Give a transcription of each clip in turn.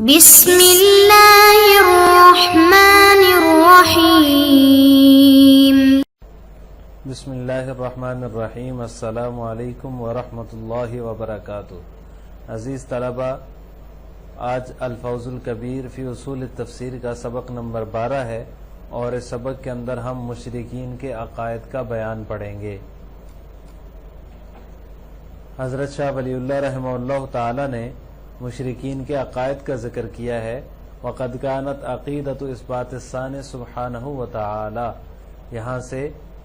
بسم اللہ الرحمن الرحیم۔ بسم اللہ الرحمن الرحیم۔ السلام علیکم ورحمۃ اللہ وبرکاتہ۔ عزیز طلبہ، آج الفوز الکبیر فی اصول التفسیر کا سبق نمبر 12 ہے، اور اس سبق کے اندر ہم مشرکین کے عقائد کا بیان پڑھیں گے۔ حضرت شاہ ولی اللہ رحمہ اللہ تعالی نے مشرکین کے عقائد کا ذکر کیا ہے۔ وَقَدْ كَانَتْ عَقِيدَةُ اثبات الثانی سبحانہ وتعالی، یہاں سے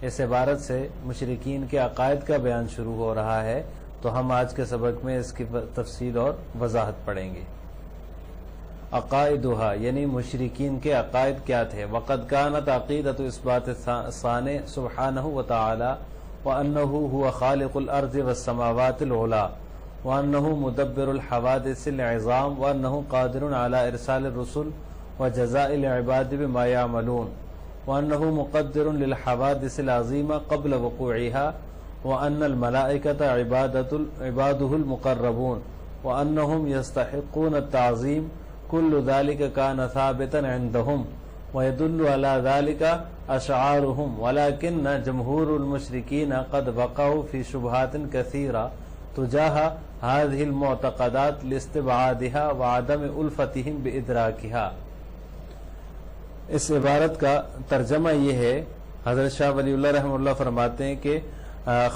اس عبارت سے مشرکین کے عقائد کا بیان شروع ہو رہا ہے، تو ہم آج کے سبق میں اس کی تفصیل اور وضاحت پڑھیں گے۔ عقائدها یعنی مشرکین کے عقائد کیا تھے۔ وَقَدْ كَانَتْ عَقِيدَةُ اثبات الثانی سبحانہ وتعالی وَأَنَّهُ هُوَ خَالِقُ الْأَرْضِ وَالسَّمَاوَاتِ الْعُلَى وَأَنَّهُ مُدَبِّرُ الْحَوَادِثِ الْعِظَامِ وَأَنَّهُ قَادِرٌ عَلَى إِرْسَالِ الرُّسُلِ وَجَزَاءِ الْعِبَادِ بِمَا يَعْمَلُونَ وَأَنَّهُ مُقَدِّرٌ لِلْحَوَادِثِ الْعَظِيمَةِ قَبْلَ وُقُوعِهَا وَأَنَّ الْمَلَائِكَةَ عِبَادُهُ الْمُقَرَّبُونَ وَأَنَّهُمْ يَسْتَحِقُّونَ التَّعْظِيمَ كُلُّ ذَلِكَ كَانَ ثَابِتًا عِندَهُمْ وَيَدُلُّ عَلَى ذَلِكَ أَشْعَارُهُمْ وَلَكِنَّ جَمْهُورُ الْمُشْرِكِينَ قَدْ وَقَعُوا فِي شُبْهَاتٍ كَثِيرَةٍ تجاه هذه المعتقدات لاستبعادها وعدم الفتهم بادراکها۔ اس عبارت کا ترجمہ یہ ہے، حضرت شاہ ولی اللہ رحمہ اللہ فرماتے ہیں کہ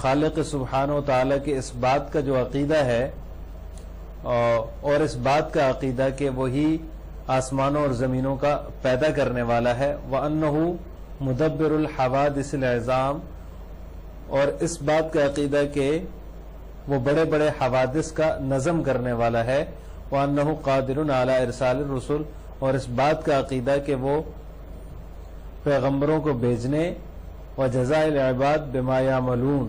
خالق سبحانہ و تعالی کے اس بات کا جو عقیدہ ہے، اور اس بات کا عقیدہ کہ وہی آسمانوں اور زمینوں کا پیدا کرنے والا ہے، وَأَنَّهُ مُدَبِّرُ الْحَوَادِثِ الْعِظَامِ، اور اس بات کا عقیدہ کہ وہ بڑے بڑے حوادث کا نظم کرنے والا ہے، وَأَنَّهُ قَادِرٌ عَلَى إِرْسَالِ الرُّسُلِ، اور اس بات کا عقیدہ کہ وہ پیغمبروں کو بھیجنے، وَجَزَاءِ الْعِبَادِ بِمَا يَعْمَلُونَ،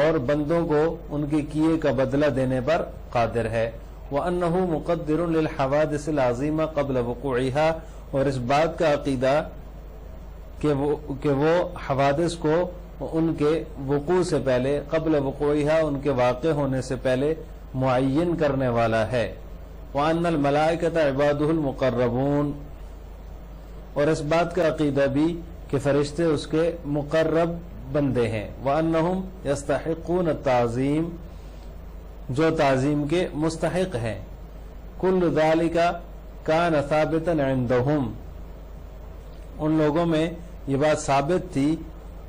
اور بندوں کو ان کے کیے کا بدلہ دینے پر قادر ہے، وَأَنَّهُ مُقَدِّرٌ لِلْحَوَادِثِ الْعَظِيمَةِ قَبْلَ وُقُوعِهَا، اور اس بات کا عقیدہ کہ وہ حوادث کو ان کے وقوع سے پہلے، قبل وقوعها ان کے واقع ہونے سے پہلے معین کرنے والا ہے، وَأَنَّ الْمَلَائِكَةَ عِبَادُهُ الْمُقَرَّبُونَ، اور اس بات کا عقیدہ بھی کہ فرشتے اس کے مقرب بندے ہیں، وَأَنَّهُمْ يَسْتَحِقُّونَ التَّعْظِيمَ، جو تعظیم کے مستحق ہیں، كُلُّ ذَلِكَ كَانَ ثَابِتًا عِندَهُمْ، ان لوگوں میں یہ بات ثابت تھی،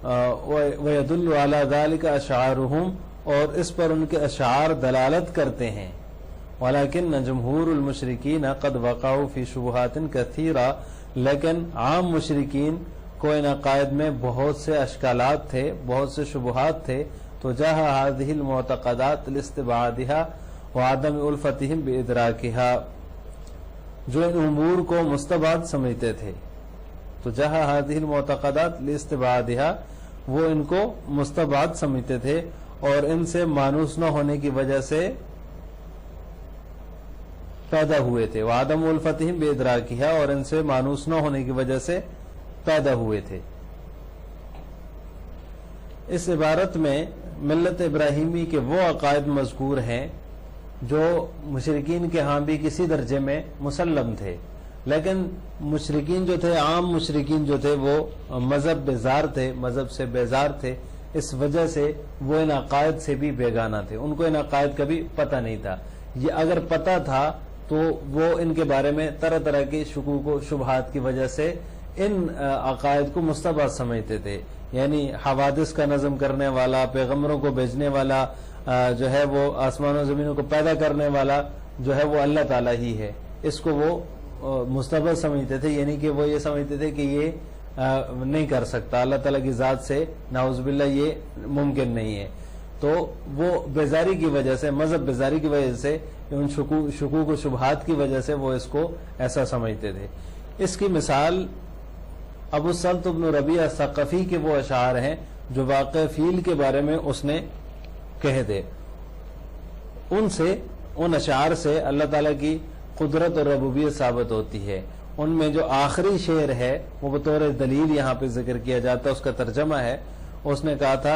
وَيَدُلُّ عَلَى ذَلِكَ أَشْعَارُهُمْ، اور اس پر ان کے اشعار دلالت کرتے ہیں، وَلَكِنَّ جُمْهُورُ الْمُشْرِكِينَ قَدْ وَقَعُوا فِي شُبْهَاتٍ كَثِيرَةٍ، لیکن عام مشرکین کو ان عقائد میں بہت سے اشکالات تھے، بہت سے شبہات تھے، تجاه هذه المعتقدات لاستبعادها وعدم الفتهم بادراکها، جو ان امور کو مستبعد سمجھتے تھے، تجاه هذه المعتقدات لاستبعادها، وہ ان کو مستبعد سمجھتے تھے اور ان سے مانوس نہ ہونے کی وجہ سے پیدا ہوئے تھے، وعدم الفتهم بادراکها، اور ان سے مانوس نہ ہونے کی وجہ سے پیدا ہوئے تھے۔ اس عبارت میں ملت ابراہیمی کے وہ عقائد مذکور ہیں جو مشرکین کے ہاں بھی کسی درجے میں مسلم تھے، لیکن مشرکین جو تھے، عام مشرکین جو تھے، وہ مذہب سے بیزار تھے، اس وجہ سے وہ ان عقائد سے بھی بیگانہ تھے، ان کو ان عقائد کا بھی پتہ نہیں تھا۔ یہ اگر پتہ تھا تو وہ ان کے بارے میں طرح طرح کی شکوک و شبہات کی وجہ سے ان عقائد کو مستبعد سمجھتے تھے، یعنی حوادث کا نظم کرنے والا، پیغمبروں کو بھیجنے والا، جو ہے وہ آسمانوں زمینوں کو پیدا کرنے والا جو ہے وہ اللہ تعالیٰ ہی ہے، اس کو وہ مستبعد سمجھتے تھے، یعنی کہ وہ یہ سمجھتے تھے کہ یہ نہیں کر سکتا، اللہ تعالیٰ کی ذات سے نعوذ باللہ یہ ممکن نہیں ہے، تو وہ بیزاری کی وجہ سے، مذہب بیزاری کی وجہ سے، ان شکوک و شبہات کی وجہ سے وہ اس کو ایسا سمجھتے تھے۔ اس کی مثال ابو سلط بن ربیعہ ثقفی کے وہ اشعار ہیں جو واقع فیل کے بارے میں اس نے کہے تھے، ان اشعار سے اللہ تعالیٰ کی قدرت اور ربوبیت ثابت ہوتی ہے۔ ان میں جو آخری شعر ہے وہ بطور دلیل یہاں پہ ذکر کیا جاتا ہے، اس کا ترجمہ ہے، اس نے کہا تھا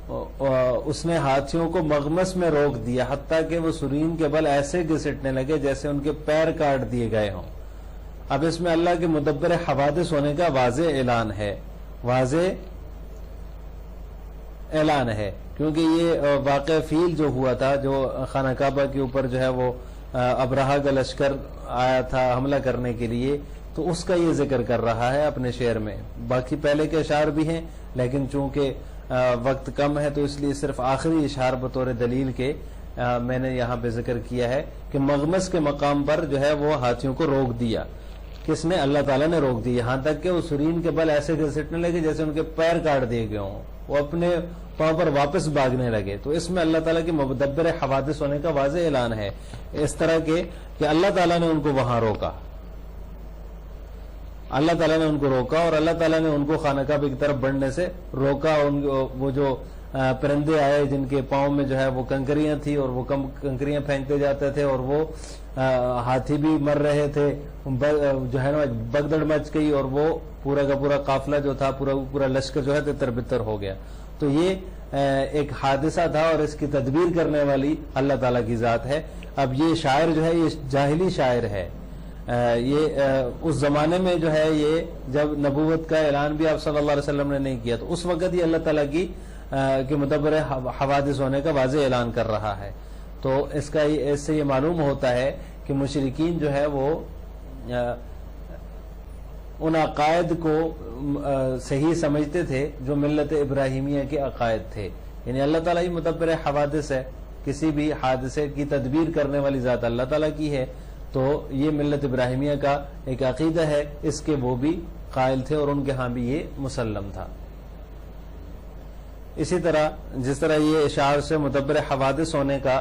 اس نے ہاتھیوں کو مغمس میں روک دیا، حتیٰ کہ وہ سرین کے بل ایسے گھسٹنے لگے جیسے ان کے پیر کاٹ دیے گئے ہوں۔ اب اس میں اللہ کے مدبر حوادث ہونے کا واضح اعلان ہے، واضح اعلان ہے، کیونکہ یہ واقع فیل جو ہوا تھا، جو خانہ کعبہ کے اوپر جو ہے وہ ابرہہ کا لشکر آیا تھا حملہ کرنے کے لیے، تو اس کا یہ ذکر کر رہا ہے اپنے شعر میں۔ باقی پہلے کے اشعار بھی ہیں، لیکن چونکہ وقت کم ہے تو اس لیے صرف آخری اشعار بطور دلیل کے میں نے یہاں پہ ذکر کیا ہے کہ مغمس کے مقام پر جو ہے وہ ہاتھیوں کو روک دیا۔ کس نے؟ اللہ تعالیٰ نے روک دی، یہاں تک کہ وہ سرین کے بل ایسے گھسٹنے لگے جیسے ان کے پیر کاٹ دیے گئے ہوں، وہ اپنے پاؤں پر واپس بھاگنے لگے۔ تو اس میں اللہ تعالیٰ کے مدبر حوادث ہونے کا واضح اعلان ہے، اس طرح کے کہ اللہ تعالیٰ نے ان کو وہاں روکا، اللہ تعالیٰ نے ان کو روکا، اور اللہ تعالیٰ نے ان کو خانہ کعبہ کی طرف بڑھنے سے روکا۔ وہ جو پرندے آئے جن کے پاؤں میں جو ہے وہ کنکریاں تھی، اور وہ کنکریاں پھینکتے جاتے تھے، اور وہ ہاتھی بھی مر رہے تھے، جو ہے نا بگدڑ مچ گئی، اور وہ پورا کا پورا قافلہ جو تھا، پورا لشکر جو ہے تتر بتر ہو گیا۔ تو یہ ایک حادثہ تھا، اور اس کی تدبیر کرنے والی اللہ تعالیٰ کی ذات ہے۔ اب یہ شاعر جو ہے یہ جاہلی شاعر ہے، یہ اس زمانے میں جو ہے یہ جب نبوت کا اعلان بھی آپ صلی اللہ علیہ وسلم نے نہیں کیا، تو اس وقت یہ اللہ تعالیٰ کی کہ مدبر حوادث ہونے کا واضح اعلان کر رہا ہے۔ تو اس سے یہ معلوم ہوتا ہے کہ مشرکین جو ہے وہ ان عقائد کو صحیح سمجھتے تھے جو ملت ابراہیمیہ کے عقائد تھے، یعنی اللہ تعالیٰ ہی مدبر حوادث ہے، کسی بھی حادثے کی تدبیر کرنے والی ذات اللہ تعالیٰ کی ہے۔ تو یہ ملت ابراہیمیہ کا ایک عقیدہ ہے، اس کے وہ بھی قائل تھے، اور ان کے ہاں بھی یہ مسلم تھا۔ اسی طرح جس طرح یہ اشعار سے مدبر حوادث ہونے کا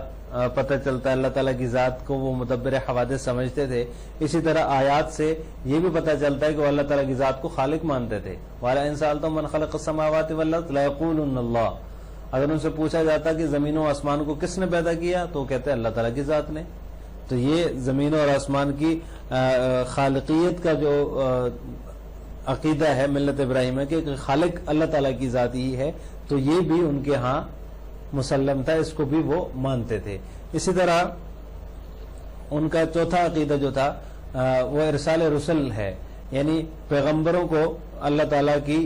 پتہ چلتا ہے، اللہ تعالیٰ کی ذات کو وہ مدبر حوادث سمجھتے تھے، اسی طرح آیات سے یہ بھی پتہ چلتا ہے کہ وہ اللہ تعالیٰ کی ذات کو خالق مانتے تھے۔ وَلَئِن سَأَلْتَهُم مَّن خَلَقَ السَّمَاوَاتِ وَالْأَرْضَ لَيَقُولُنَّ اللَّهُ، اگر ان سے پوچھا جاتا کہ زمین و آسمان کو کس نے پیدا کیا، تو کہتے ہیں اللہ تعالیٰ کی ذات نے۔ تو یہ زمین اور آسمان کی خالقیت کا جو عقیدہ ہے ملت ابراہیمیہ کے، کہ خالق اللہ تعالیٰ کی ذات ہی ہے، تو یہ بھی ان کے ہاں مسلم تھا، اس کو بھی وہ مانتے تھے۔ اسی طرح ان کا چوتھا عقیدہ جو تھا وہ ارسال رسل ہے، یعنی پیغمبروں کو اللہ تعالیٰ کی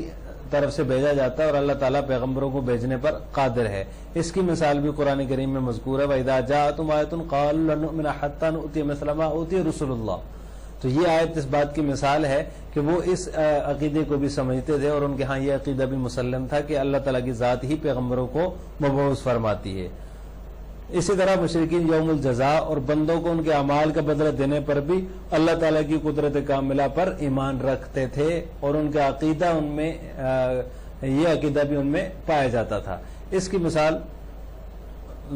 طرف سے بھیجا جاتا ہے، اور اللہ تعالیٰ پیغمبروں کو بھیجنے پر قادر ہے۔ اس کی مثال بھی قرآن کریم میں مذکور ہے، وَإِذَا جَاءَتْهُمْ آيَةٌ قَالُوا لَن نُؤْمِنَ حَتَّىٰ نُؤْتِيَ مِثْلَ مَا أُوتِيَ رُسُلُ اللَّهِ۔ تو یہ آیت اس بات کی مثال ہے کہ وہ اس عقیدے کو بھی سمجھتے تھے، اور ان کے ہاں یہ عقیدہ بھی مسلم تھا کہ اللہ تعالیٰ کی ذات ہی پیغمبروں کو مبعوث فرماتی ہے۔ اسی طرح مشرکین یوم الجزاء اور بندوں کو ان کے اعمال کا بدلہ دینے پر بھی اللہ تعالیٰ کی قدرت کاملہ پر ایمان رکھتے تھے، اور ان کا عقیدہ ان میں یہ عقیدہ بھی ان میں پایا جاتا تھا۔ اس کی مثال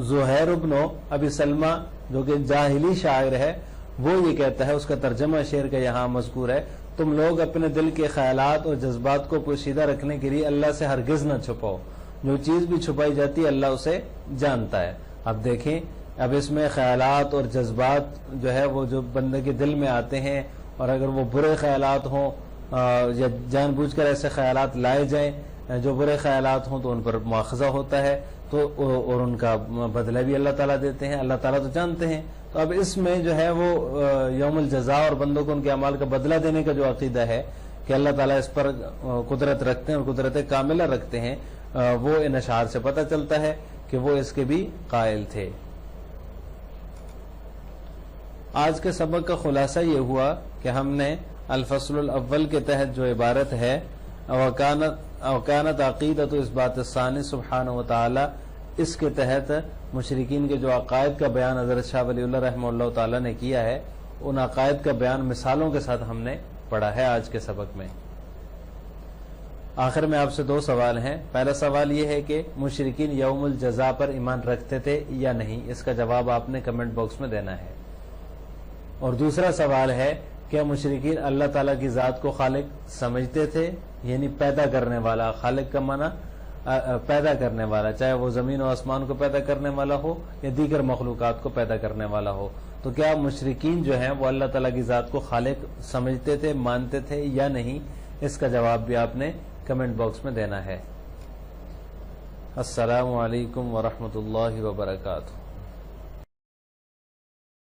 زہیر بن ابی سلمہ جو کہ جاہلی شاعر ہے، وہ یہ کہتا ہے، اس کا ترجمہ شعر کا یہاں مذکور ہے، تم لوگ اپنے دل کے خیالات اور جذبات کو پوشیدہ رکھنے کے لیے اللہ سے ہرگز نہ چھپاؤ، جو چیز بھی چھپائی جاتی ہے اللہ اسے جانتا ہے۔ اب دیکھیں، اب اس میں خیالات اور جذبات جو ہے وہ جو بندے کے دل میں آتے ہیں، اور اگر وہ برے خیالات ہوں یا جان بوجھ کر ایسے خیالات لائے جائیں جو برے خیالات ہوں، تو ان پر مواخذہ ہوتا ہے، تو اور ان کا بدلہ بھی اللہ تعالیٰ دیتے ہیں، اللہ تعالیٰ تو جانتے ہیں۔ تو اب اس میں جو ہے وہ یوم الجزاء اور بندوں کو ان کے اعمال کا بدلہ دینے کا جو عقیدہ ہے کہ اللہ تعالیٰ اس پر قدرت رکھتے ہیں اور قدرت کاملہ رکھتے ہیں، وہ ان اشعار سے پتہ چلتا ہے کہ وہ اس کے بھی قائل تھے۔ آج کے سبق کا خلاصہ یہ ہوا کہ ہم نے الفصل الاول کے تحت جو عبارت ہے وَكَانَتْ عَقِيدَةُ اثبات الثانی سبحانہ وتعالی، اس کے تحت مشرکین کے جو عقائد کا بیان حضرت شاہ ولی اللہ رحمہ اللہ تعالی نے کیا ہے، ان عقائد کا بیان مثالوں کے ساتھ ہم نے پڑھا ہے آج کے سبق میں۔ آخر میں آپ سے دو سوال ہیں۔ پہلا سوال یہ ہے کہ مشرکین یوم الجزاء پر ایمان رکھتے تھے یا نہیں، اس کا جواب آپ نے کمنٹ باکس میں دینا ہے۔ اور دوسرا سوال ہے، کیا مشرکین اللہ تعالیٰ کی ذات کو خالق سمجھتے تھے، یعنی پیدا کرنے والا؟ خالق کا معنی پیدا کرنے والا، چاہے وہ زمین و آسمان کو پیدا کرنے والا ہو یا دیگر مخلوقات کو پیدا کرنے والا ہو۔ تو کیا مشرکین جو ہیں وہ اللہ تعالیٰ کی ذات کو خالق سمجھتے تھے، مانتے تھے یا نہیں، اس کا جواب بھی آپ نے کمنٹ باکس میں دینا ہے۔ السلام علیکم ورحمۃ اللہ وبرکاتہ.